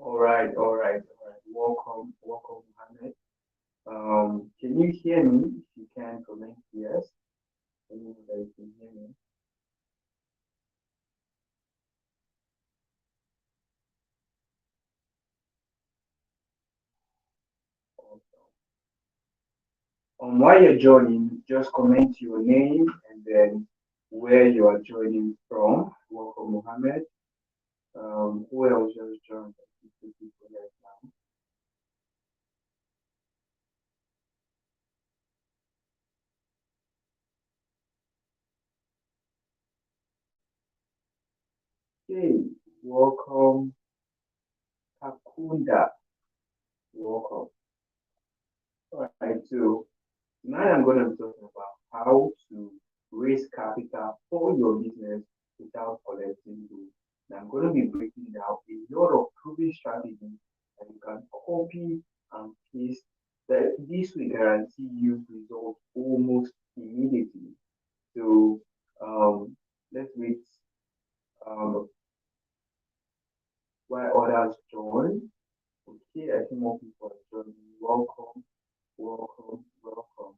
All right, all right. Welcome, Mohammed. Can you hear me? If you can, comment yes. Let me know that you can hear me. Also, while you're joining, just comment your name and then where you are joining from. Welcome, Mohammed. Who else just joined? Two people right now. Okay, welcome, Kakunda. Welcome. All right, so tonight I'm going to be talking about how to raise capital for your business without collecting loan. And I'm going to be breaking down a lot of proven strategies that you can copy and paste that this will guarantee you results almost immediately. So let's wait um, while others join. Okay, I think more people are joining. Welcome, welcome, welcome.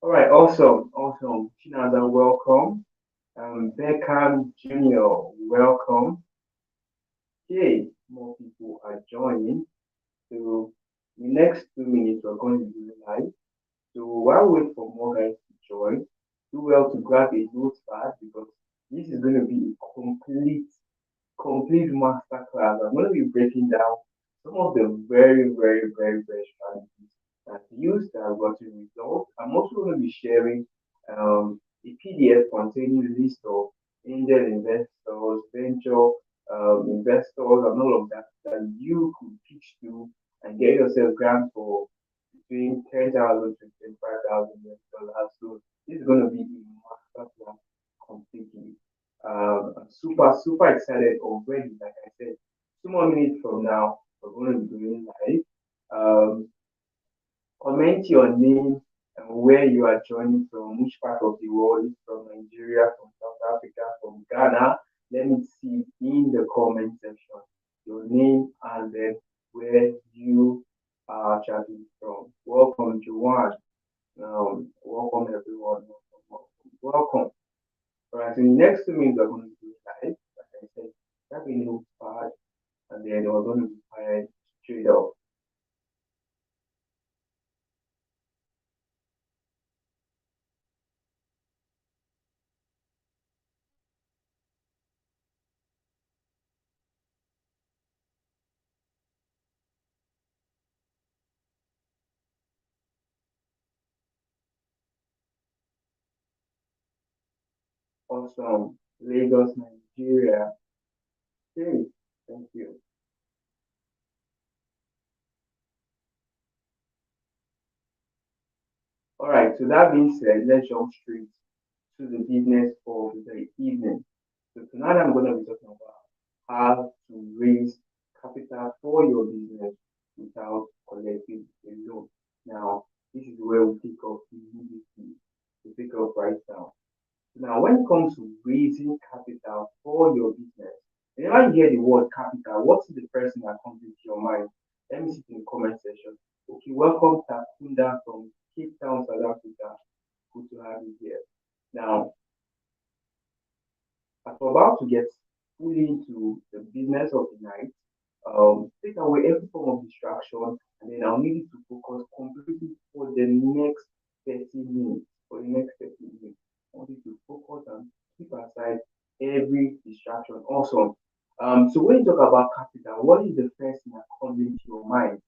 All right, awesome, awesome. Chinada, welcome. Beckham Jr., welcome. Okay, more people are joining. So, the next 2 minutes, we're going to be live. So, while we wait for more guys to join, do well to grab a notepad because this is going to be a complete masterclass. I'm going to be breaking down some of the very strategies that used that have gotten results. I'm also going to be sharing a PDF containing a list of angel investors, venture investors, and all of that that you could pitch to and get yourself grants for between 10,000 to 25,000 dollars. So this is going to be a masterclass completely. I'm super excited already. Like I said, 2 more minutes from now, we're going to be doing live. Um, Comment your name and where you are joining from, which part of the world, is from Nigeria, from South Africa, from Ghana. Let me see in the comment section your name and then where you are chatting from. Welcome, Joanne. Welcome, everyone. Welcome. All right, so in the next 2 minutes, we're going to do live. Like I said, that we know part, and then we're going to be fired straight up. Awesome. Lagos, Nigeria. Okay, thank you. All right, so that being said, let's jump straight to the business of the evening. So tonight I'm going to be talking about how to raise capital for your business without collecting a loan. Now, this is where we pick up immediately. We pick up right now. Now, when it comes to raising capital for your business, whenever you hear the word capital, what's the first thing that comes into your mind? Let me see in the comment section. Okay, welcome Takunda from Cape Town, South Africa. Good to have you here. Now, as we're about to get fully into the business of the night, take away every form of distraction, and then I'll need you to focus completely for the next 30 minutes. For the next 30 minutes, I want you to focus and keep aside every distraction. Awesome. So when you talk about capital, what is the first thing that comes into your mind?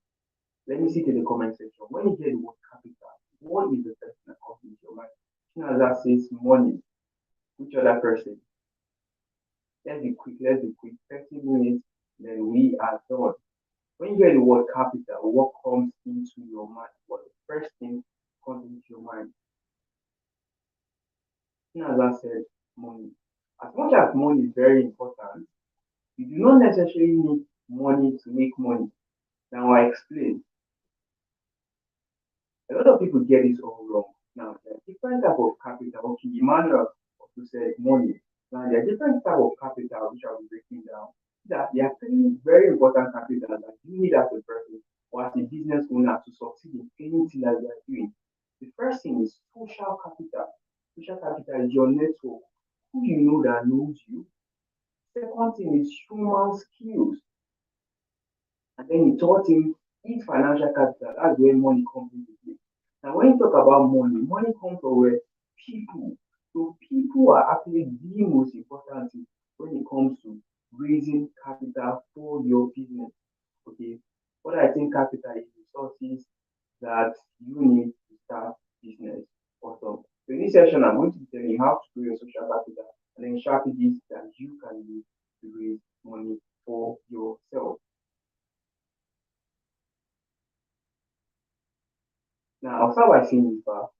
Let me see to the comment section. When you hear the word capital, what is the first thing that comes into your mind? Chinaza says money. Which other person? Let's be quick. Let's be quick. 30 minutes, then we are done. When you hear the word capital, what comes into your mind? What the first thing comes into your mind? As I said, money. As much as money is very important, you do not necessarily need money to make money. Now I explain. A lot of people get this all wrong. Now there are different type of capital. Okay, Emmanuel also said money. Now there are different type of capital which I will be breaking down. That there are three very important capital that you need as a person or as a business owner to succeed in anything that you are doing. The first thing is social capital. Social capital is your network, who you know that knows you. Second thing is human skills. And then the third thing is financial capital. That's where money comes into play. Now, when you talk about money, money comes from where people. So people are actually the most important thing when it comes to raising capital for your business. Okay. What I think capital is resources that you need to start business. Awesome. So in this session, I'm going to be telling you how to grow your social capital and then strategies that you can use to raise money for yourself. Now, I'll start by saying this, but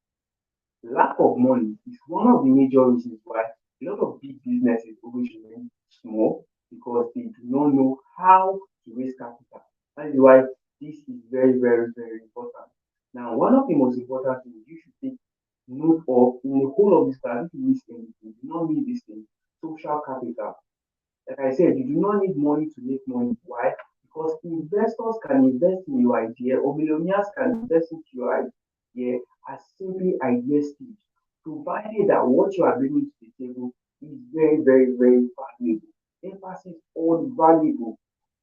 lack of money is one of the major reasons why a lot of big businesses always remain small because they do not know how to raise capital. That is why this is very, very, very important. Now, one of the most important things you should take note of in the whole of this class, if you miss anything, you do not need this thing, social capital. Like I said, you do not need money to make money. Why? Because investors can invest in your idea, or millionaires can invest into your idea as simply idea stage, provided that what you are bringing to the table is very, very, very valuable. Emphasis on valuable.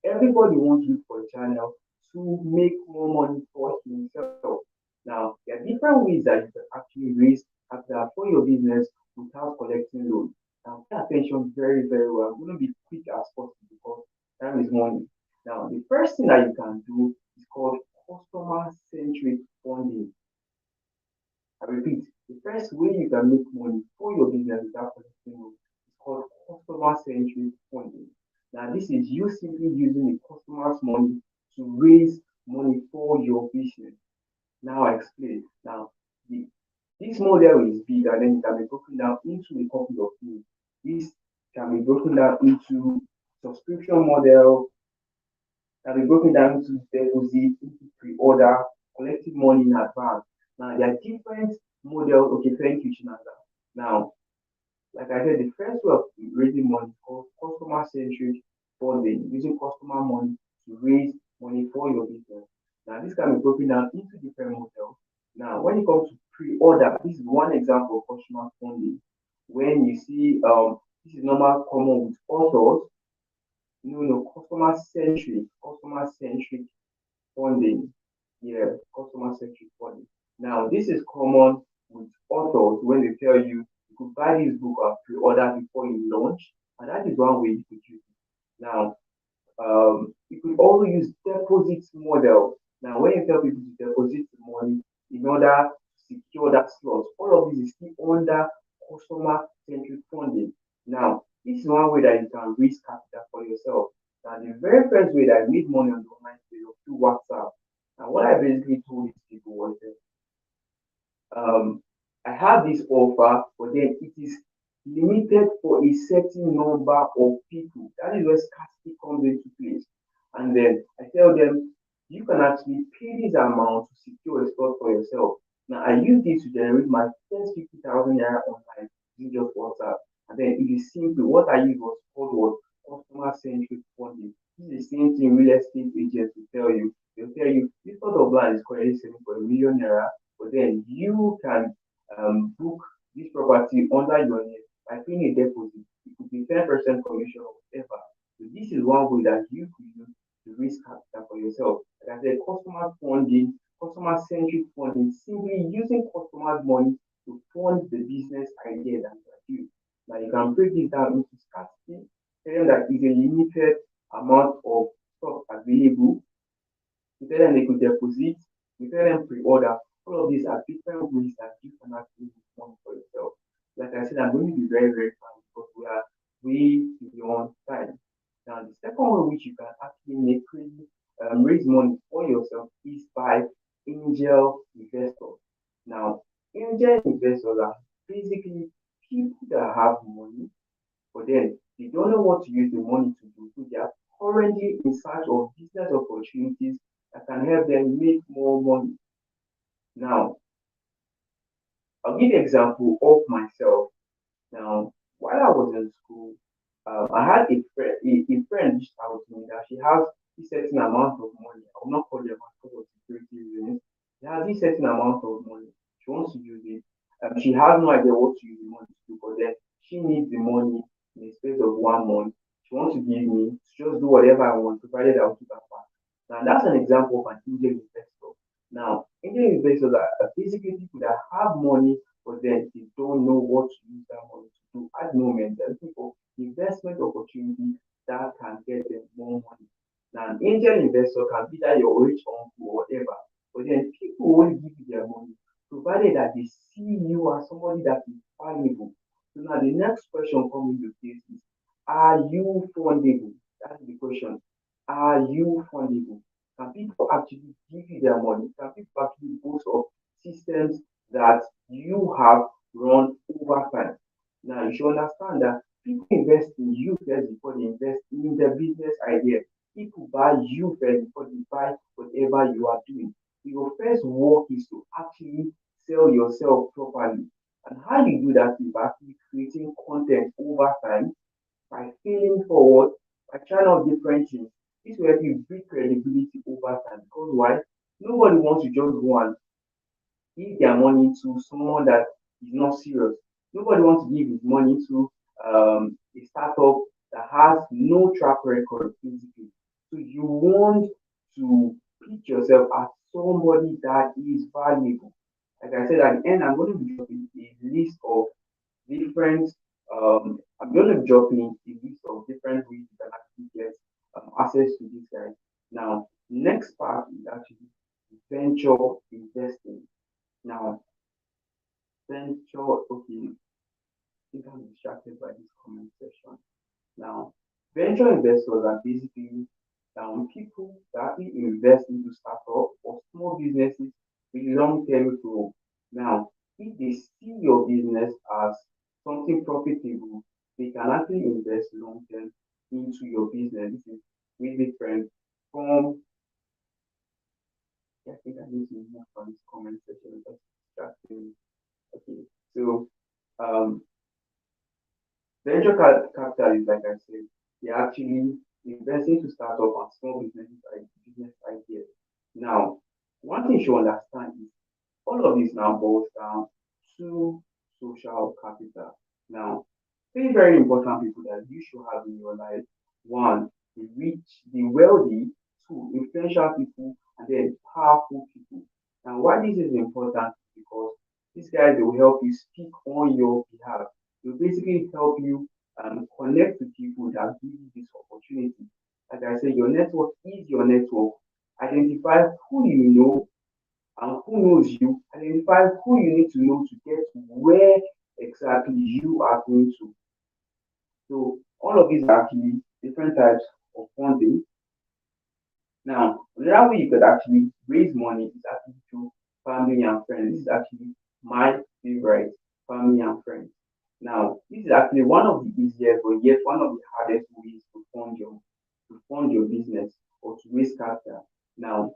Everybody wants you for a channel to make more money for himself. Now, there are different ways that you can actually raise capital for your business without collecting loans. Now, pay attention very, very well. I'm going to be quick as possible because time is money. Now, the first thing that you can do is called customer-centric funding. I repeat, the first way you can make money for your business without collecting loans is called customer-centric funding. Now, this is you simply using the customer's money to raise money for your business. Now I explain. Now, the, this model is big and then it can be broken down into a couple of things. This can be broken down into subscription model, can be broken down into deposit, into pre-order, collecting money in advance. Now, there are different models. Okay, thank you, Chinanda. Now, like I said, the first way of raising money is called customer-centric funding, using customer money to raise money for your business. Now, this can be broken down into different models. Now, when it comes to pre-order, this is one example of customer funding. When you see this is normal common with authors, customer-centric funding. Yeah, customer-centric funding. Now, this is common with authors when they tell you you could buy this book or pre-order before you launch, and that is one way you could use it. Now, you could also use deposit model. Now, when you tell people to deposit money in order to secure that slot, all of this is still under customer-centric funding. Now, this is one way that you can raise capital for yourself. Now, the very first way that I made money on the online space was through WhatsApp. Now, what I basically told these people was that I have this offer, but then it is limited for a certain number of people. That is where scarcity comes into place. And then I tell them, you can actually pay this amount to secure a spot for yourself. Now, I use this to generate my first 50,000 naira online using just WhatsApp. And then it is simple. What I use was called was customer-centric funding. This is the same thing real estate agents will tell you. They'll tell you this sort of land is currently selling for 1 million naira, but then you can book this property under your name by paying a deposit. It could be 10% commission or whatever. So this is one way that you could use to raise capital for yourself. Like I said, customer funding, customer-centric funding, simply using customers' money to fund the business idea that you are doing. Now you can break this down into scarcity, tell them that is a limited amount of stock available. You tell them they could deposit, you tell them pre-order. All of these are different ways that you can actually make money for yourself. Like I said, I'm going to be very, very fast because we are way beyond time. Now, the second way which you can actually make really raise money for yourself is by angel investors. Now, angel investors are basically people that have money, but then they don't know what to use the money to do. So they are currently in search of business opportunities that can help them make more money. Now, I'll give you an example of myself. Now, while I was in school, I had a friend reached out to me that she has a certain amount of money. I will not call them because of security reasons. She has a certain amount of money. She wants to use it. She has no idea what to use the money to do, but then she needs the money in the space of 1 month. She wants to give me to just do whatever I want, provided I'll keep her back. Now, that's an example of an angel investor. Now, angel investors are basically people that have money, but then they don't know what to use that money to do. At the moment, they're looking for investment opportunity that can get them more money. Now, an angel investor can be that your rich uncle or whatever, but then people will give you their money, provided that they see you as somebody that is valuable. So now the next question coming to this is, are you fundable? That's the question. Are you fundable? Can people actually give you their money? Can people actually boast of systems that you have run over time? Now you should understand that people invest in you first before they invest in the business idea. People buy you first before they buy whatever you are doing. Your first work is to actually sell yourself properly. And how you do that is by actually creating content over time, by failing forward, by trying out different things. This will help you build credibility over time. Because why? Nobody wants to just go and give their money to someone that is not serious. Nobody wants to give his money to a startup that has no track record, basically. So you want to pitch yourself as somebody that is valuable. Like I said at the end, I'm going to be dropping a list of different. I'm going to be dropping a list of different ways you can actually get access to these guys. Now, next part is actually venture investing. Now, venture, okay, I think I'm distracted by this comment section. Now, venture investors are basically people that actually invest into startup or small businesses with long-term growth. Now, if they see your business as something profitable, they can actually invest long-term into your business. This is really different from, yeah, I think I need to move from this comment section because it's distracting. Okay, so um, venture capital is like I said, they're actually investing to start up and small business ideas. Now, one thing you should understand is all of this now boils down to social capital. Now, three very important people that you should have in your life. One, the rich, the wealthy. Two, influential people, and then powerful people. Now, why this is important is because these guys they will help you speak on your behalf. They will basically help you connect to people that give you this opportunity. Like I said, your network is your network. Identify who you know and who knows you. Identify who you need to know to get to where exactly you are going to. So all of these are actually different types of funding. Now, another way you could actually raise money is actually through family and friends. This is actually my favorite, family and friends. Now, this is actually one of the easiest, but yet one of the hardest ways to fund your business or to raise capital. Now,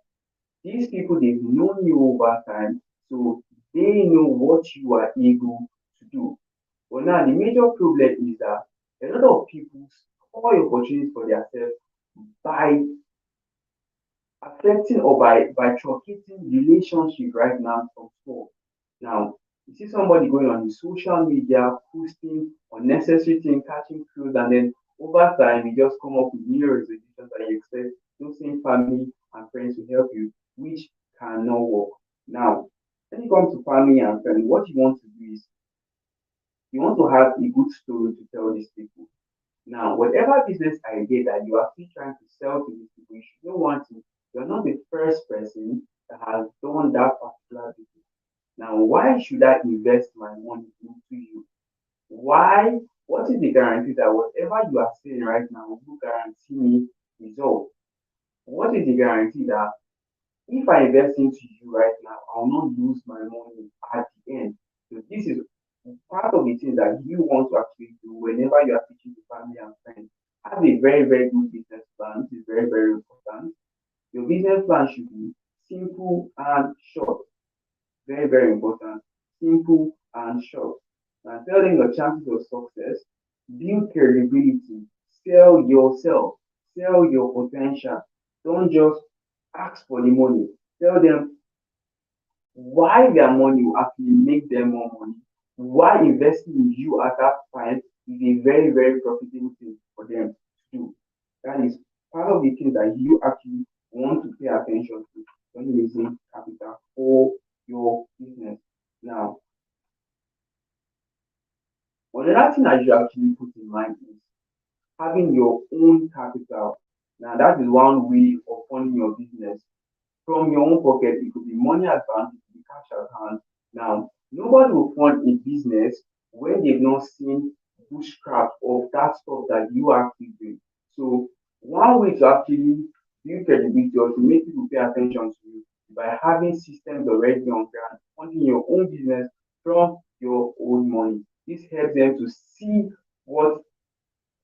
these people they've known you over time, so they know what you are able to do. But now the major problem is that a lot of people spoil opportunities for themselves by affecting or by truncating relationship right now from small. Now you see somebody going on the social media posting unnecessary things, catching crews, and then over time you just come up with new resolutions that you expect those same family and friends to help you, which cannot work. Now, when it comes to family and friends, what you want to do is You want to have a good story to tell these people. Now, whatever business idea that you are still trying to sell to these people, you should know one thing. You're not the first person that has done that particular business. Now, why should I invest my money into you? Why? What is the guarantee that whatever you are saying right now will guarantee me results? What is the guarantee that if I invest into you right now, I will not lose my money at the end? So this is part of the things that you want to actually do whenever you are teaching to family and friends. Have a very, very good business plan. This is very, very important. Your business plan should be simple and short. Very, very important. Simple and short. And tell them your chances of success, build credibility, sell yourself, sell your potential. Don't just ask for the money. Tell them why their money will actually make them more money. Why investing in you at that point is a very, very profitable thing for them to do. That is part of the things that you actually want to pay attention to when raising capital for your business. Now, another thing that you actually put in mind is having your own capital. Now, that is one way of funding your business from your own pocket. It could be money advance, it could be cash at hand. Now, nobody will fund a business when they've not seen bushcraft of that stuff that you are actually doing. So, one way to actually build credibility or to make people pay attention to you is by having systems already on ground, funding your own business from your own money. This helps them to see what,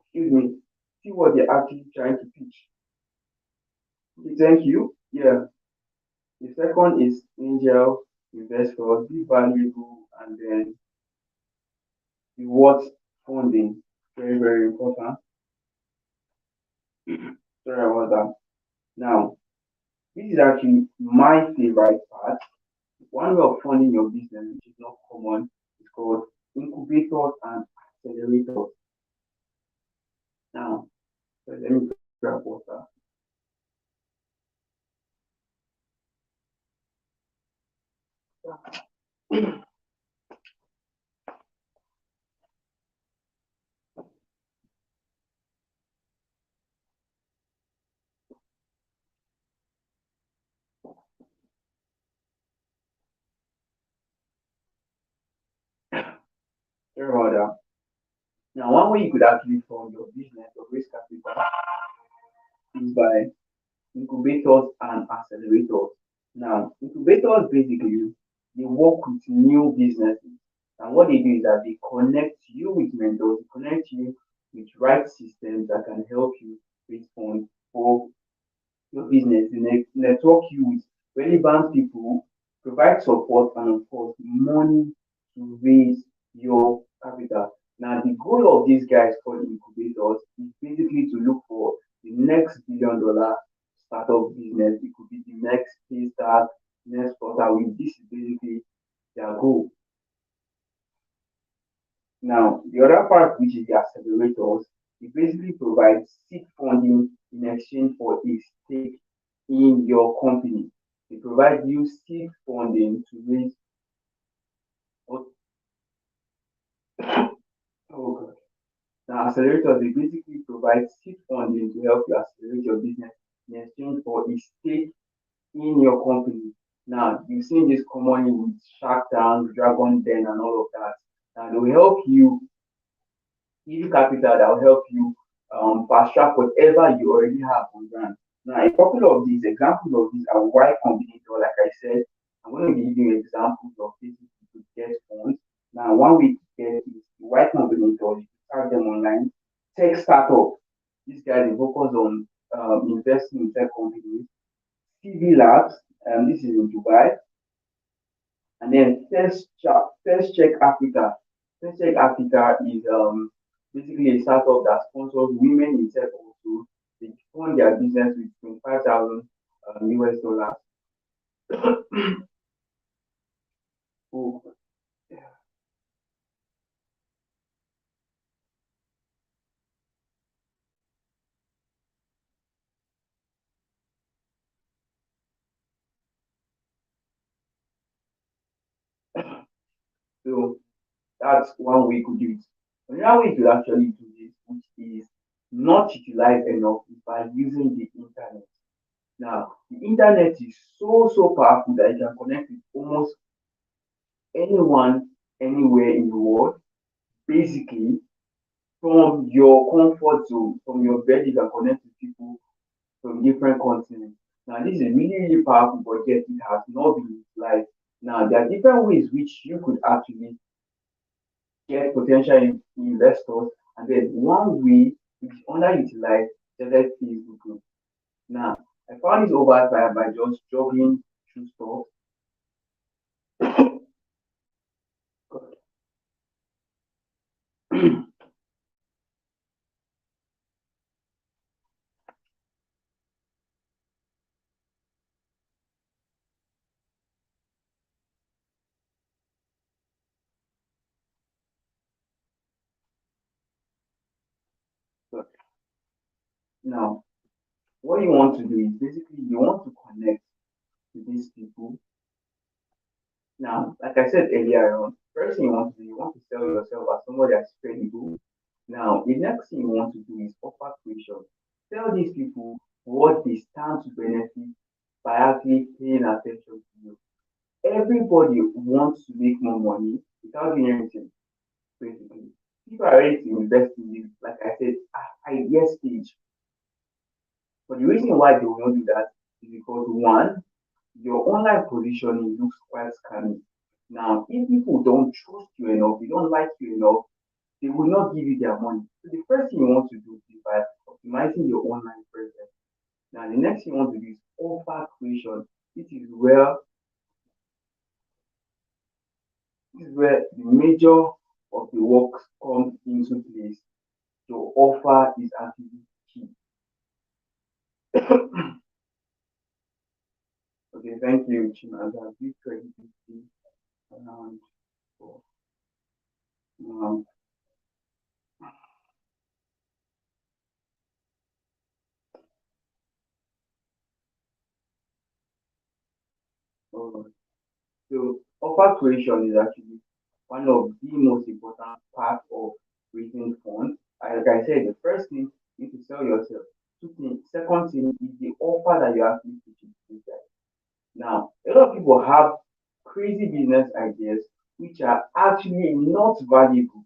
excuse me, see what they're actually trying to pitch. Okay, thank you. Yeah. The second is angel investors, be valuable, and then reward funding. Very, very important. Sorry about that. Now, this is actually my favorite part. One way of funding your business, which is not common, is called incubators and accelerators. Now, so let me grab water. Sorry about that. Now, one way you could actually fund your business or raise capital is by incubators and accelerators. Now, incubators basically they work with new businesses, and what they do is that they connect you with mentors, they connect you with right systems that can help you respond for your business. They network you with relevant people, provide support, and of course, money to raise your capital. Now, the goal of these guys called incubators is basically to look for the next $1 billion startup business. It could be the next start, next startup. This is basically their goal. Now, the other part, which is the accelerators, it basically provides seed funding in exchange for a stake in your company. They provide you seed funding to raise. Oh, oh God. Now, accelerators, they basically provide seed funding to help you accelerate your business in exchange for a stake in your company. Now, you've seen this commonly with Shark Tank, Dragon Den, and all of that. Now, they will help you give you capital that will help you fast track whatever you already have on ground. Now, a couple of these examples of these are Y Combinator. Like I said, I'm going to be giving you examples of places to get funds. Now, one way to get is Y Combinator. You can start them online. Tech startup. These guys they focus on investing in tech companies. CV Labs. This is in Dubai. And then Test Check Africa. Test Check Africa is basically a startup that sponsors women in tech also. They fund their business with 25,000 US dollars. Oh, so That's one way you could do it. Another way to actually do this, which is not utilized enough, is by using the internet. Now, the internet is so powerful that you can connect with almost anyone anywhere in the world. Basically, from your comfort zone, from your bed, you can connect with people from different continents. Now, this is really powerful, but yet it has not been utilized. Now, there are different ways which you could actually get potential investors, and then one way which is underutilized, select Facebook group. Now, I found this over time by just juggling through stuff. Now, what you want to do is basically you want to connect with these people. Now, like I said earlier on, first thing you want to do, you want to sell yourself as somebody that's credible. Now, the next thing you want to do is offer creation. Tell these people what they stand to benefit by actually paying attention to you. Everybody wants to make more money without doing anything, basically. People are ready to invest in you, like I said, at idea stage. But the reason why they will not do that is because one, your online positioning looks quite scammy. Now, if people don't trust you enough, they don't like you enough, they will not give you their money. So the first thing you want to do is by optimizing your online presence. Now, the next thing you want to do is offer creation. This is where the major of the work comes into place. Your offer is actually key. Okay, thank you, Chinaza. Big credibility around for um, uh, so offer creation is actually one of the most important parts of raising funds. Like I said, the first thing you need to sell yourself. Second thing is the offer that you actually put into this guy. Now, a lot of people have crazy business ideas which are actually not valuable.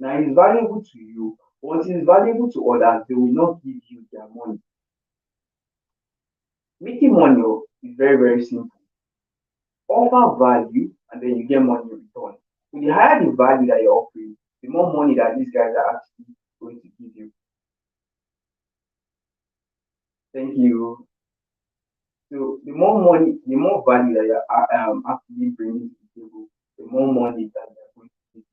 Now, it's valuable to you, but it is valuable to others, they will not give you their money. Making money is very simple. Offer value and then you get money in return. So the higher the value that you're offering, the more money that these guys are actually going to give you. Thank you. So the more money, the more value that you're actually bringing to the table, the more money that they're going to give.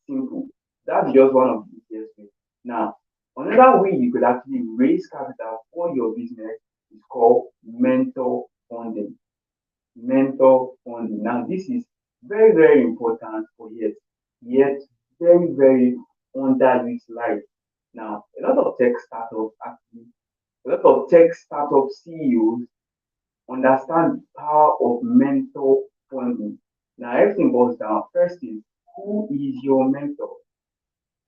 Simple. That's just one of the easiest ways. Now, another way you could actually raise capital for your business is called mentor funding. Mentor funding. Now, this is very important for yet very underutilized. Now, a lot of tech startup CEOs understand the power of mentor funding. Now, everything boils down. First is, who is your mentor?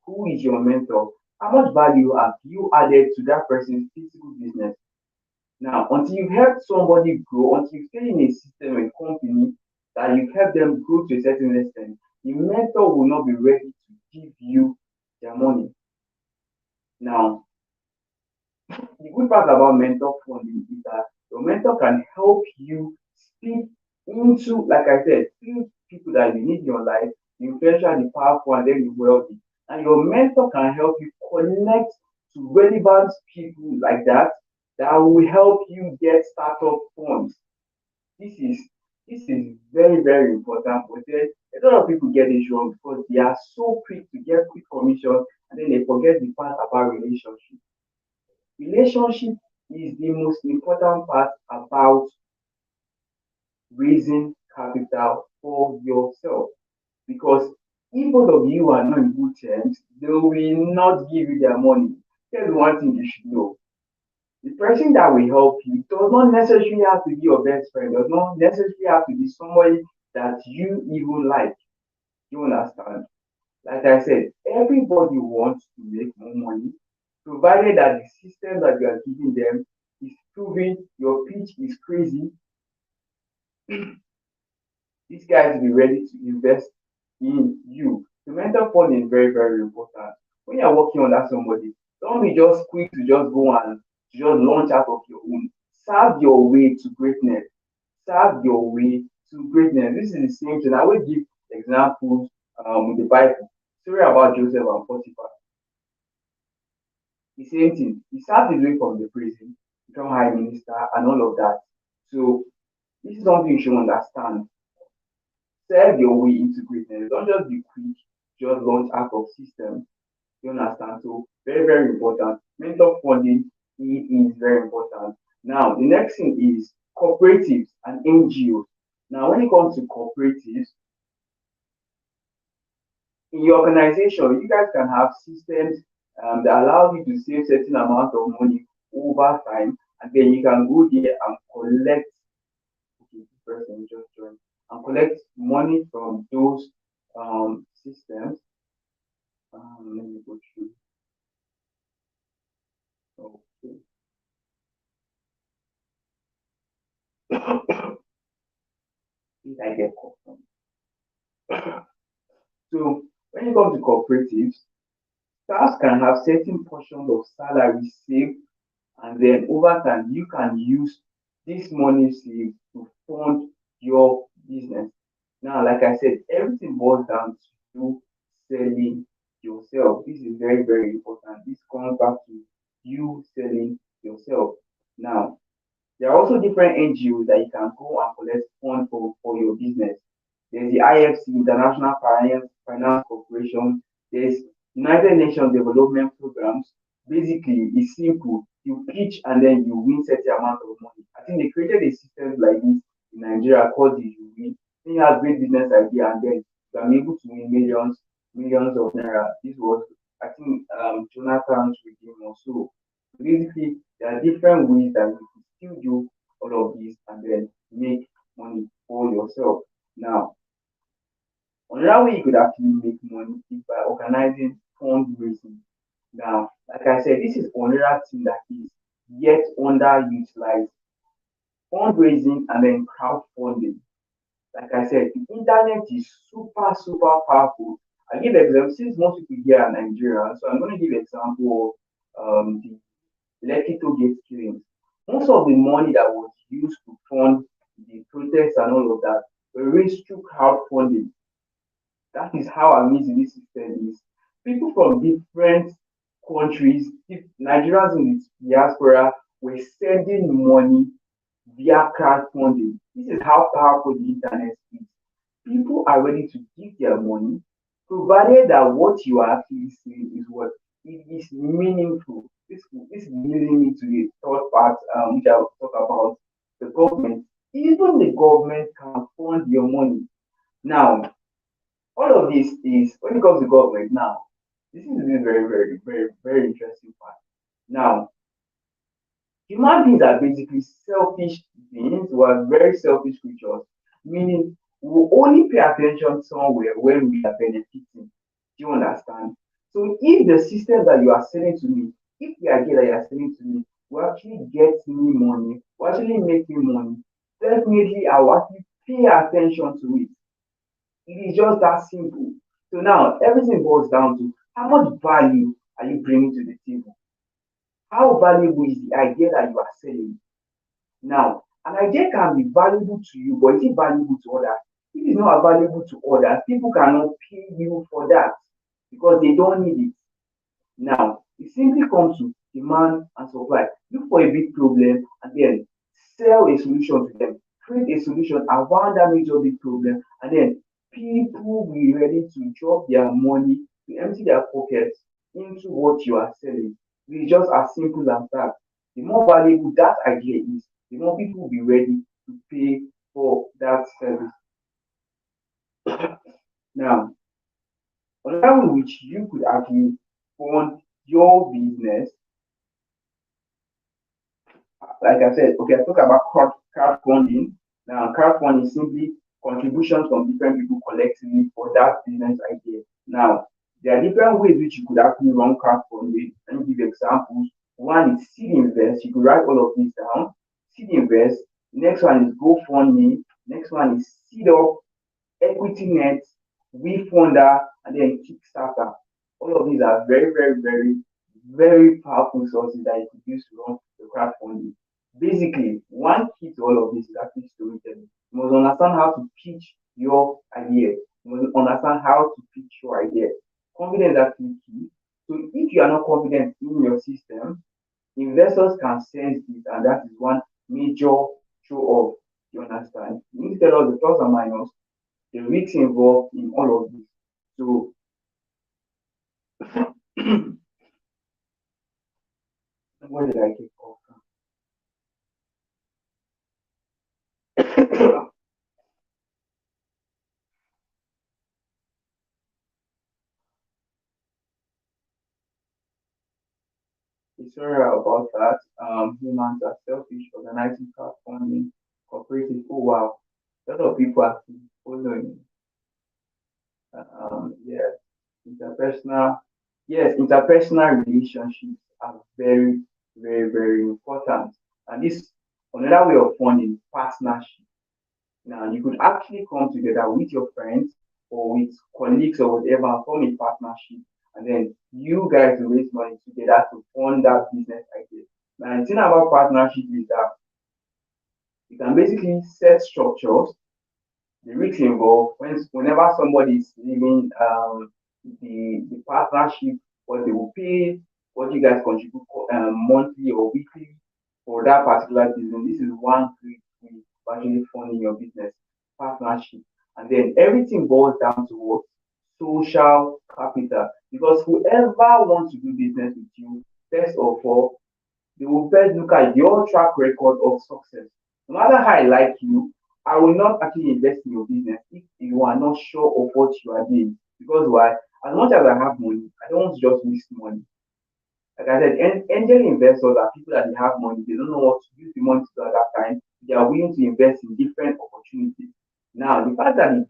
Who is your mentor? How much value have you added to that person's physical business? Now, until you've helped somebody grow, until you stay in a system, a company, that you've helped them grow to a certain extent, the mentor will not be ready to give you their money. Now, the good part about mentor funding is that your mentor can help you speak into, like I said, few people that you need in your life, the influential, the powerful, and then the wealthy. And your mentor can help you connect to relevant people like that will help you get startup funds. This is this is very important. But then a lot of people get it wrong because they are so quick to get quick commission and then they forget the part about relationship. Relationship is the most important part about raising capital for yourself. Because if both of you are not in good terms, they will not give you their money. Here's one thing you should know. The person that will help you does not necessarily have to be your best friend, does not necessarily have to be somebody that you even like. You understand? Like I said, everybody wants to make more money, provided that the system that you are giving them is proving your pitch is crazy. These guys will be ready to invest in you. The mental funding is very, very important. When you're working under somebody, don't be just quick to just go and just launch out of your own. Serve your way to greatness. Serve your way to greatness. This is the same thing. I will give examples with the Bible. Story about Joseph and Potiphar. The same thing. He served his way from the prison, become high minister, and all of that. So this is something you should understand. Serve your way into greatness. Don't just be quick, just launch out of systems. You understand? So very, very important. Mentor funding is very important. Now, the next thing is cooperatives and NGOs. Now, when it comes to cooperatives, in your organization, you guys can have systems that allow you to save certain amount of money over time, and then you can go there and collect. Okay, this person just joined and collect money from those systems. Let me go through. Okay. If I get caught from. So when it comes to cooperatives, staff can have certain portions of salary saved, and then over time you can use this money saved to fund your business. Now, like I said, everything boils down to you selling yourself. This is very, very important. This comes back to you selling yourself. Now, there are also different NGOs that you can go and collect funds for your business. There's the IFC, International Finance Corporation. There's United Nations Development Programs. Basically, it's simple. You pitch and then you win certain amount of money. I think they created a system like this in Nigeria called the You Win. Then you have great business idea and then you are able to win millions of naira. This was, I think, Jonathan's regime or so. Basically, there are different ways that you can still do all of this and then make money for yourself. Now, another way you could actually make money is by organizing fundraising. Now, like I said, this is another thing that is yet underutilized. Fundraising and then crowdfunding. Like I said, the internet is super, super powerful. I give example since most people here are Nigerian, so I'm going to give example of the Lekki Gate killings. Most of the money that was used to fund the protests and all of that were raised through crowdfunding. That is how amazing this system is. People from different countries, Nigerians in the diaspora, were sending money via crowdfunding. This is how powerful the internet is. People are ready to give their money, provided that what you are actually saying is what it is meaningful. This is leading me to the third part, which I'll talk about the government. Even the government can fund your money. Now, all of this is when it comes to government now, this is a very, very, very, very interesting part. Now, human beings are basically selfish beings who are very selfish creatures, meaning we will only pay attention somewhere when we are benefiting. Do you understand? So if the system that you are selling to me, if the idea that you are selling to me will actually get me money, will actually make me money, definitely I will actually pay attention to it. It is just that simple. So now everything boils down to how much value are you bringing to the table? How valuable is the idea that you are selling? Now, an idea can be valuable to you, but is it valuable to others? If it's not valuable to others, people cannot pay you for that because they don't need it. Now, it simply comes to demand and supply. Look for a big problem and then sell a solution to them. Create a solution around that major big problem, and then people will be ready to drop their money, to empty their pockets into what you are selling. It's just as simple as that. The more valuable that idea is, the more people will be ready to pay for that service. Now, another way which you could actually fund your business, like I said, okay, I talk about crowdfunding. Now, crowdfunding is simply contributions from different people collectively for that business idea. Now, There are different ways which you could actually run crowdfunding. Let me give examples. One is seed invest. You could write all of these down. Seed invest. Next one is GoFundMe. Next one is seed up, equity net, WeFunder, and then Kickstarter. All of these are very, very, very, very powerful sources that you could use to run the crowdfunding. Basically, one key to all of this is actually storytelling. You must understand how to pitch your idea. You must understand how to pitch your idea. Confidence is actually key. So if you are not confident in your system, investors can sense it, and that is one major show off. You understand? You need to tell us the plus and minus, the risks involved in all of this. So where did I get off from? Sorry about that. Humans are selfish, organizing crowdfunding, cooperative. Oh wow, a lot of people are following. Yes, interpersonal. Yes, interpersonal relationships are very, very, very important. And this another way of funding partnership. Now you could actually come together with your friends or with colleagues or whatever and form a partnership, and then you guys will raise money together to fund that business idea. Now the thing about partnership is that you can basically set structures, the risks involved whenever somebody is leaving the partnership, what they will pay, what you guys contribute monthly or weekly for that particular business. This is one great way of actually funding your business partnership. And then everything boils down to what? Social capital. Because whoever wants to do business with you, first of all, they will first look at your track record of success. No matter how I like you, I will not actually invest in your business if you are not sure of what you are doing. Because why? As much as I have money, I don't want to just waste money. Like I said, angel investors are people that they have money, they don't know what to use the money to do at that time. They are willing to invest in different opportunities. Now, the fact that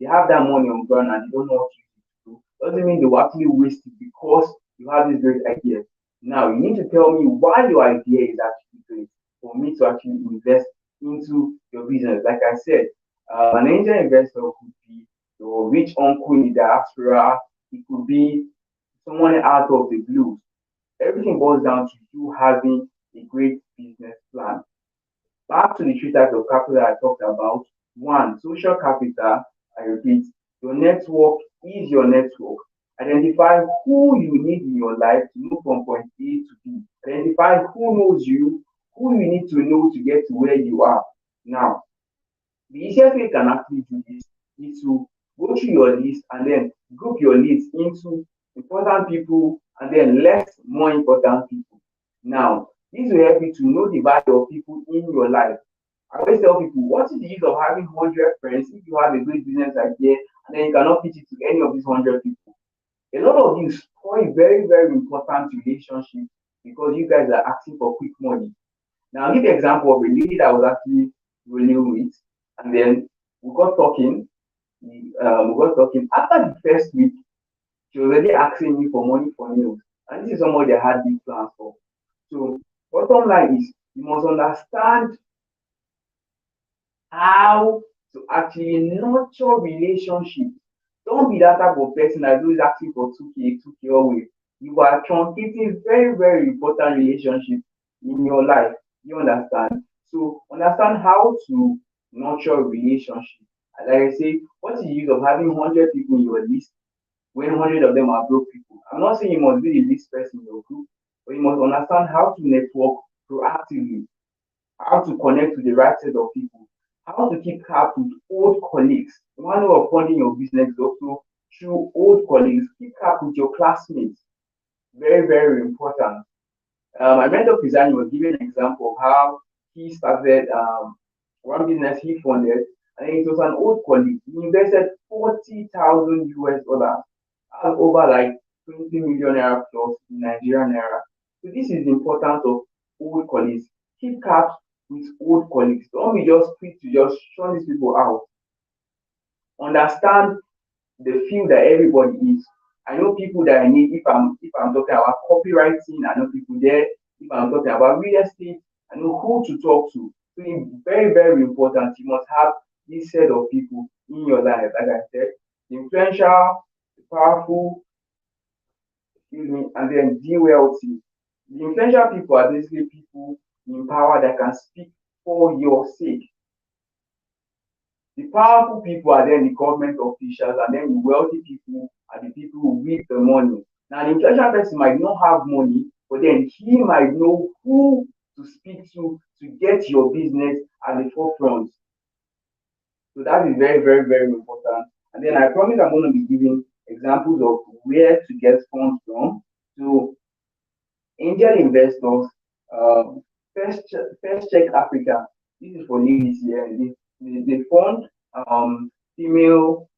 they have that money on ground and they don't know what to use it to do, doesn't mean they will actually waste it because you have this great idea. Now, you need to tell me why your idea is actually great for me to actually invest into your business. Like I said, an angel investor could be your rich uncle in the diaspora. It could be someone out of the blue. Everything boils down to you having a great business plan. Back to the three types of capital I talked about. One, social capital. I repeat, your network is your network. Identify who you need in your life to move from point A to B. Identify who knows you, who you need to know to get to where you are. Now, the easiest way you can actually do this is to go through your list and then group your list into important people and then less more important people. Now, this will help you to know the value of people in your life. I always tell people, what is the use of having 100 friends if you have a great business idea and then you cannot pitch it to any of these 100 people? A lot of you spoil very, very important relationships because you guys are asking for quick money. Now, I'll give you an example of a lady that I was actually rolling with, and then we got talking. We got talking. After the first week, she was already asking me for money for meals, and this is somebody I had big plans for. So, bottom line is, you must understand how to actually nurture relationships. Don't be that type of person that is asking for 2K, 2K always. You are truncating very, very important relationships in your life. You understand? So understand how to nurture relationships. Like I say, what is the use of having 100 people in your list when 100 of them are broke people? I'm not saying you must be the least person in your group, but you must understand how to network proactively, how to connect with the right set of people, how to keep up with old colleagues. One way of funding your business is also through old colleagues. Keep up with your classmates. Very, very important. My mentor Pisani was giving an example of how he started one business he funded, and it was an old colleague. He invested 40,000 US dollars, over like 20 million naira plus in Nigerian naira. So this is the importance of old colleagues. Keep caps with old colleagues. Don't be just quick to just shun these people out. Understand the field that everybody is. I know people that I need if I'm talking about copywriting, I know people there. If I'm talking about real estate, I know who to talk to. So it's very, very important. You must have this set of people in your life, like I said, influential, powerful, excuse me, and then the wealthy. The influential people are basically people in power that can speak for your sake. The powerful people are then the government officials, and then the wealthy people are the people who with the money. Now, the influential person might not have money, but then he might know who to speak to get your business at the forefront. So that is very, very, very important. And then I promise I'm going to be giving examples of where to get funds from. So angel investors, um, first check Africa. This is for ladies here. They fund female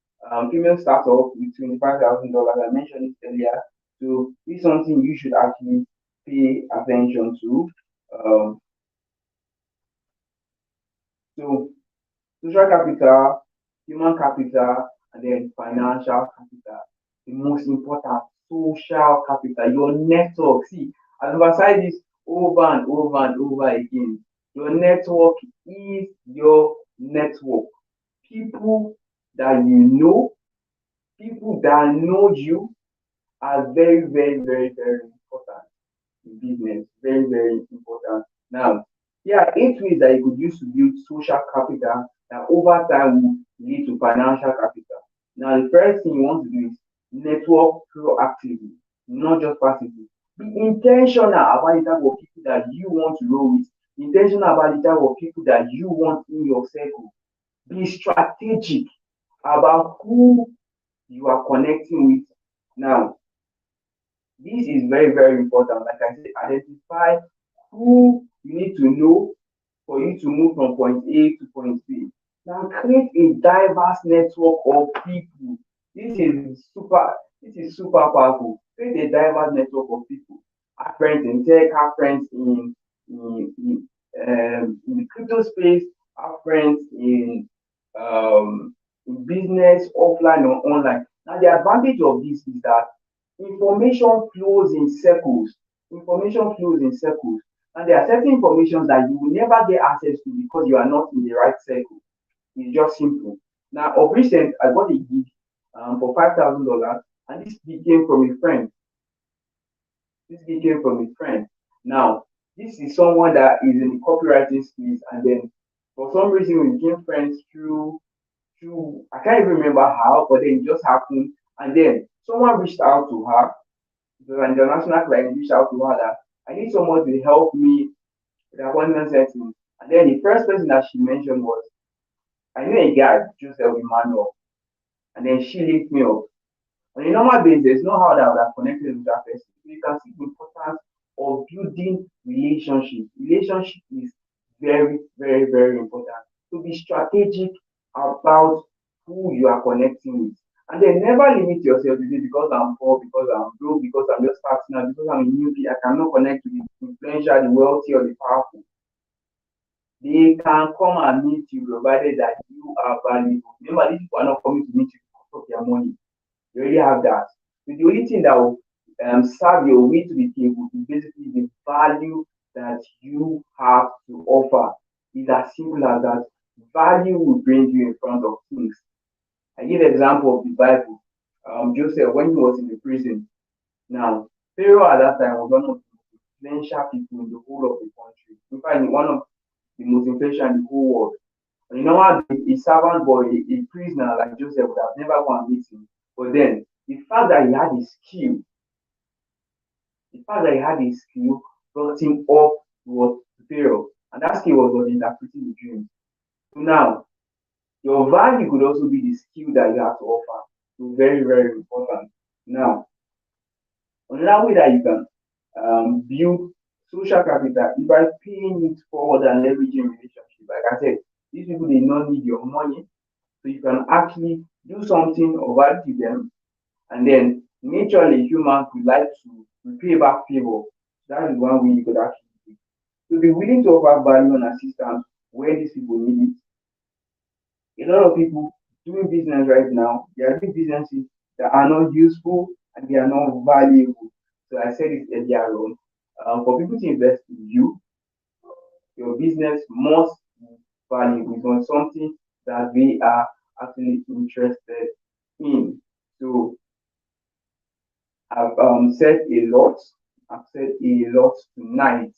female startup with $25,000. I mentioned it earlier. So this is something you should actually pay attention to. Um, so social capital, human capital, and then financial capital. The most important, social capital, your network. See, I emphasize this over and over and over again. Your network is your network. People that you know, people that know you are very, very, very, very important in business. Very, very important. Now, here are 8 ways that you could use to build social capital that over time will lead to financial capital. Now, the first thing you want to do is network proactively, not just passively. Be intentional about the type of people that you want to roll with, intentional about the type of people that you want in your circle. Be strategic about who you are connecting with. Now, this is very, very important. Like I said, identify who you need to know for you to move from point A to point B. Now create a diverse network of people. This is super powerful. Create a diverse network of people. Have friends in tech, have friends in the crypto space, have friends in business, offline or online. Now the advantage of this is that information flows in circles. Information flows in circles. And there are certain information that you will never get access to because you are not in the right circle. It's just simple. Now, of recent, I got a gig for $5,000, and this gig came from a friend. This gig came from a friend. Now, this is someone that is in the copywriting space, and then for some reason we became friends through I can't even remember how, but then it just happened. And then someone reached out to her, the international client reached out to her that I need someone to help me with appointment setting. And then the first person that she mentioned was I know a guy, Joseph Emmanuel, and then she linked me up. On a normal basis, there's no how that I would have connected with that person. So you can see the importance of building relationships. Relationship is very, very, very important. To be strategic about who you are connecting with. And then never limit yourself to say because I'm poor, because I'm broke, because I'm just starting out, because I'm a newbie, I cannot connect with the influential, the wealthy, or the powerful. They can come and meet you provided that you are valuable. Remember, these people are not coming to meet you because of their money. You already have that. So the only thing that will serve your way to the table is basically the value that you have to offer. It's as simple as that. Value will bring you in front of things. I give example of the Bible. Joseph, when he was in the prison, now Pharaoh at that time was one of the influential people in the whole of the country. In fact, one of the most influential in the whole world. And you know what? A servant boy, a prisoner like Joseph would have never gone and meet him. But then the fact that he had a skill, the fact that he had a skill brought him up towards Pharaoh. And that skill was interpreting the dream. So now your value could also be the skill that you have to offer. So very, very important. Now, another way that you can build social capital is by paying it forward and leveraging relationship. Like I said, these people they not need your money, so you can actually do something of value to them, and then naturally humans would like to repay back favor. That is one way you could actually do it. So be willing to offer value and assistance where these people need it. A lot of people doing business right now, they are doing businesses that are not useful and they are not valuable. So I said it earlier on. For people to invest in you, your business must be valuable. It's on something that they are actually interested in. So I've said a lot. I've said a lot tonight.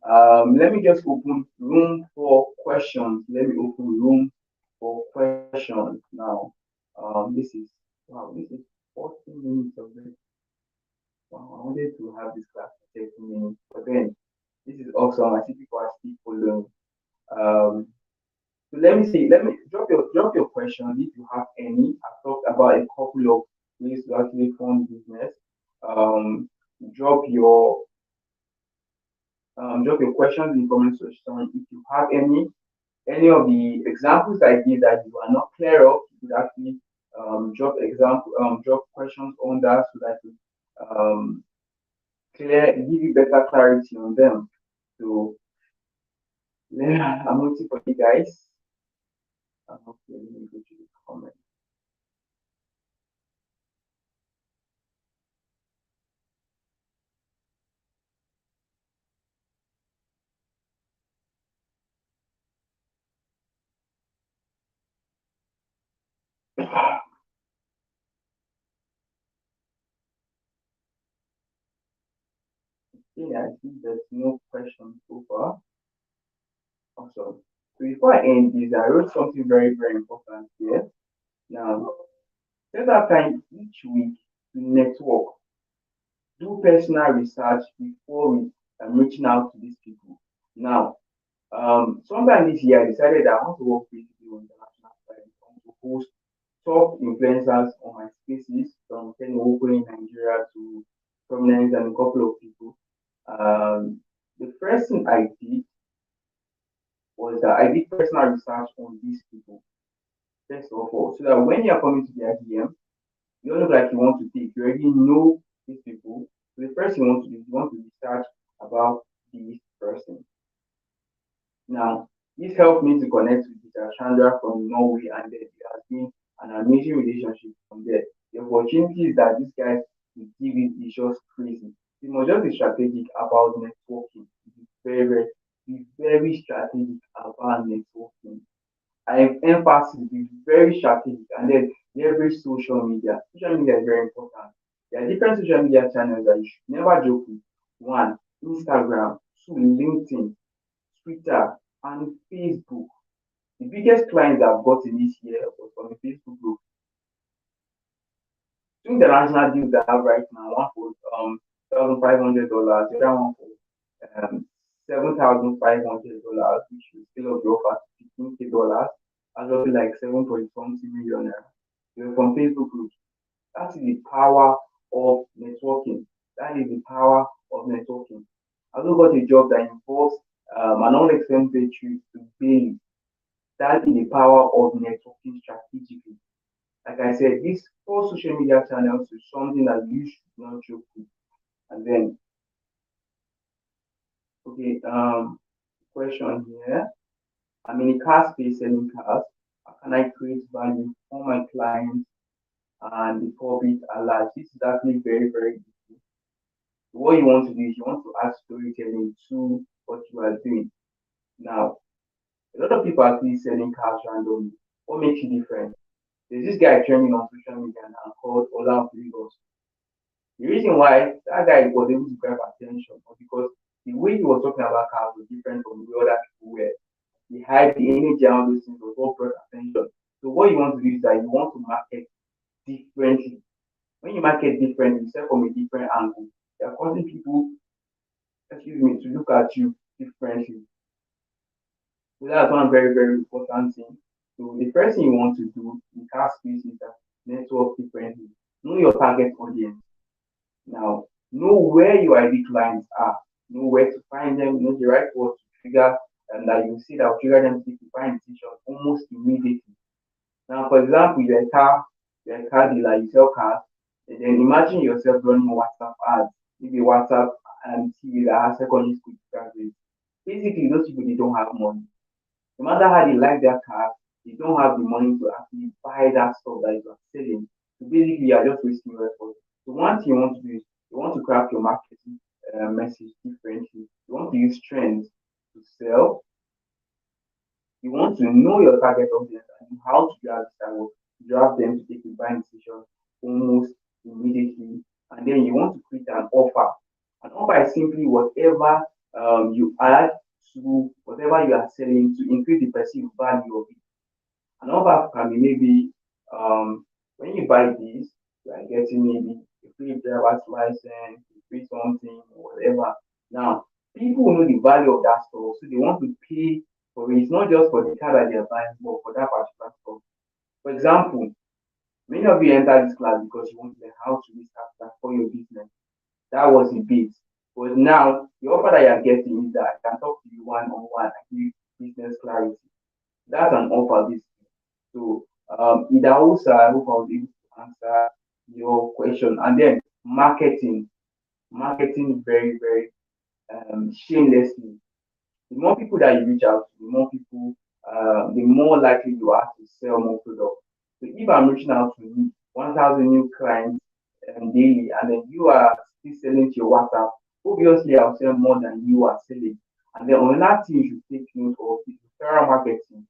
Let me just open room for questions. Let me open room for questions now. This is wow. This is 40 minutes of it. Wow, I wanted to have this class for 30 minutes, but then this is awesome. I see people are still following. Um, so let me see. Let me drop your questions if you have any. I've talked about a couple of ways to actually fund business. Um, drop your drop your questions in the comment section if you have any of the examples I gave that you are not clear of. You could actually drop questions on that so that you give you better clarity on them. So yeah, I'm waiting for you guys. Okay, let me go to the comment. Yeah, I think there's no questions so far. Awesome. So before I end this, I wrote something very, very important here. Now, set up time each week to network, do personal research before reaching out to these people. Now, sometime this year, I decided that I want to work basically on international side. I want to host top influencers on my spaces from Ken Oko in Nigeria to prominent and a couple of people. The first thing I did was that I did personal research on these people, first of all, so that when you are coming to their DM, you don't look like you want to take. You already know these people. So the first thing you want to do is you want to research about this person. Now, this helped me to connect with Peter Chandra from Norway, and then it has been an amazing relationship from there. The opportunities that this guy is giving is just crazy. You must just be strategic about networking. Be very strategic about networking. I emphasis be very strategic, and then leverage social media. Social media is very important. There are different social media channels that you should never joke with. One, Instagram. Two, LinkedIn, Twitter, and Facebook. The biggest clients I've gotten this year was from the Facebook group. Two international deals that I have right now, one for $1,500, the other one for $7,500, which will scale up the offer to $15K, as well like 7 point something million. They were from Facebook groups. That is the power of networking. That is the power of networking. I also got a job that involves an unexpected trip to Bali. That is the power of networking strategically. Like I said, these four social media channels is something that you should not joke with. And then, okay, question here. I'm in a car space selling cars. How can I create value for my clients and the public at large? This is actually very, very easy. What you want to do is you want to add storytelling to what you are doing. Now, a lot of people are actually selling cars randomly. What makes you different? There's this guy trending on social media now called Ola Lagos. The reason why that guy was able to grab attention was because the way he was talking about cars was different from the way other people were. The hype, the energy, and all those things was what brought attention. So what you want to do is that you want to market differently. When you market differently, you sell from a different angle. You're causing people, excuse me, to look at you differently. So that's one very, very important thing. So the first thing you want to do in car space is that network differently. Know your target audience. Now, know where your ID clients are. Know where to find them. Know the right words to trigger, and that you see that will trigger them to find decision almost immediately. Now, for example, you're a car dealer, you sell cars, and then imagine yourself running WhatsApp ads, maybe WhatsApp and TV that has secondary school graduates. Basically, those people they don't have money. No matter how they like their car, they don't have the money to actually buy that stuff that you are selling. So basically, you are just wasting your effort. So one thing you want to do is you want to craft your marketing message differently. You want to use trends to sell. You want to know your target audience and how to drive this target, drive them to take a buying decision almost immediately. And then you want to create an offer. An offer is simply whatever you add to whatever you are selling to increase the perceived value of it. An offer can be maybe when you buy this, you are getting maybe a free driver's license, a free something, or whatever. Now, people will know the value of that store, so they want to pay for it. It's not just for the car that they are buying, but for that particular store. For example, many of you enter this class because you want to learn how to use after for your business. That was the base. But now, the offer that you are getting is that I can talk to you one on one and give you business clarity. That's an offer basically. So Ida also, I hope I was able to answer your question. And then marketing, marketing very, very shamelessly. The more people that you reach out to, the more people, the more likely you are to sell more products. So if I'm reaching out to 1,000 new clients daily, and then you are still selling to your WhatsApp, obviously I'll sell more than you are selling. And then another thing you should take note of is referral marketing.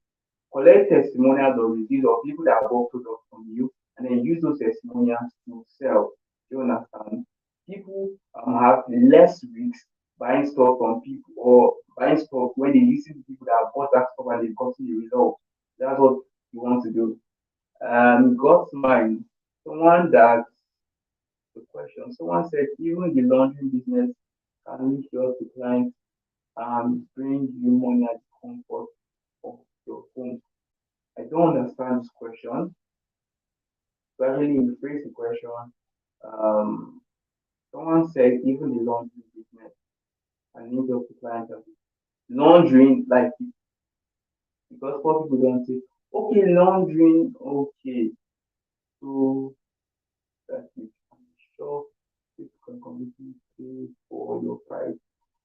Collect testimonials or reviews of people that bought products from you, and then use those testimonials to sell. Do you understand? People have less risks buying stuff from people or buying stuff when they listen to people that have bought that stuff and they've gotten the result. That's what you want to do. Got mine. Someone that the question. Someone said even the laundry business can link you up to clients and bring you money at the comfort of your home. I don't understand this question. So actually rephrase the question. Um, Someone said even the laundry business and need of the client of it. Laundering, like because poor people don't say, okay, laundering, okay. So that's it. I'm sure people can completely pay for your price.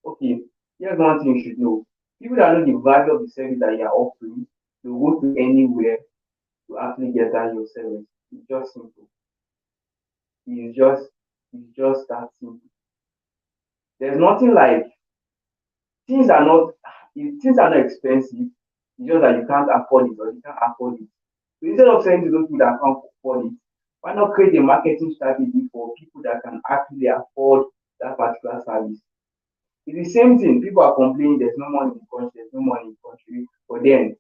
Okay, here's one thing you should know. People that know the value of the service that you are offering, they will go to anywhere to actually get that your service. It's just simple. It's just it's just that simple. There's nothing like things are not things are not expensive. It's just that you can't afford it or you can't afford it. So instead of saying to those people that can't afford it, why not create a marketing strategy for people that can actually afford that particular service? It's the same thing. People are complaining there's no money in the country, there's no money in the country. But then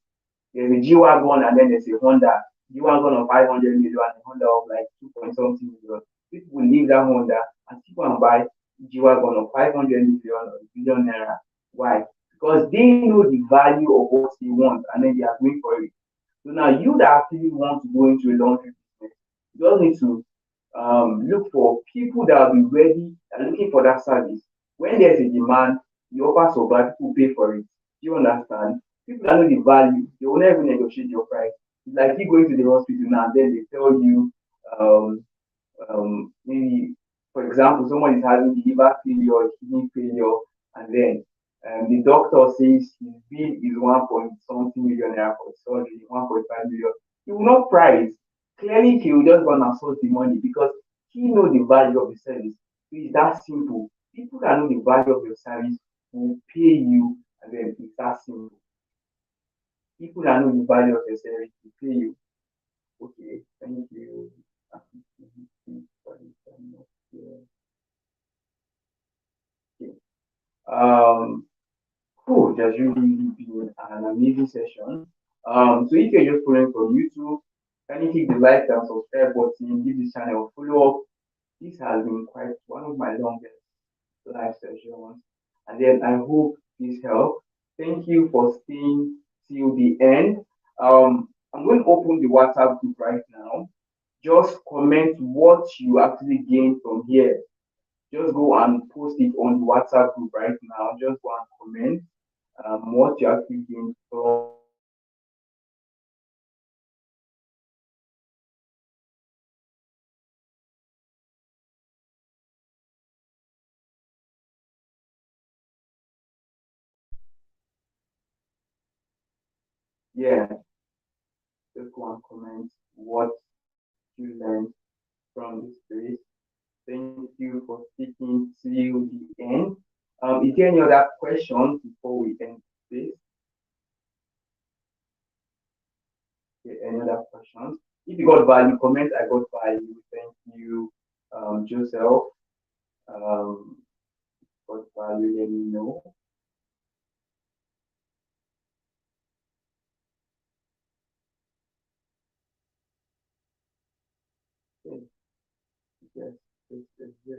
there's a G Wagon and then there's a Honda. G Wagon of 500 million and a Honda of like 2 point something million. People will leave that Honda and people and buy G Wagon of 500 million or a billion naira. Why? Because they know the value of what they want and then they are going for it. So now you that actually want to go into a laundry business, you just need to look for people that will be ready and looking for that service. When there's a demand, the offer supply, people pay for it. Do you understand? People that know the value, they will never negotiate your price. It's like you going to the hospital now, and then they tell you, um, maybe, for example, someone is having liver failure, kidney failure, and then the doctor says his bill is 1 point something million naira for surgery, 1.5 million. He will not price. Clearly, he will just go and source the money because he knows the value of the service. So it's that simple. People that know the value of your service will pay you, and then it's that simple. People that know the value of your service will pay you. Okay, thank you. Okay. Cool. That's really been an amazing session. So if you're just following from YouTube, kindly click the like and subscribe button, give this channel a follow up. This has been quite one of my longest live sessions. And then I hope this helped. Thank you for staying till the end. I'm going to open the WhatsApp group right now. Just comment what you actually gained from here. Just go and post it on the WhatsApp group right now. Just go and comment what you actually gained from yeah. Just go and comment what you learned from this space. Thank you for sticking till the end. Is there any other questions before we end this? Okay, any other questions? If you got value, comment I got value. Thank you, Joseph. Um, got value, let me know. Okay. Yes, yes, yes, yes.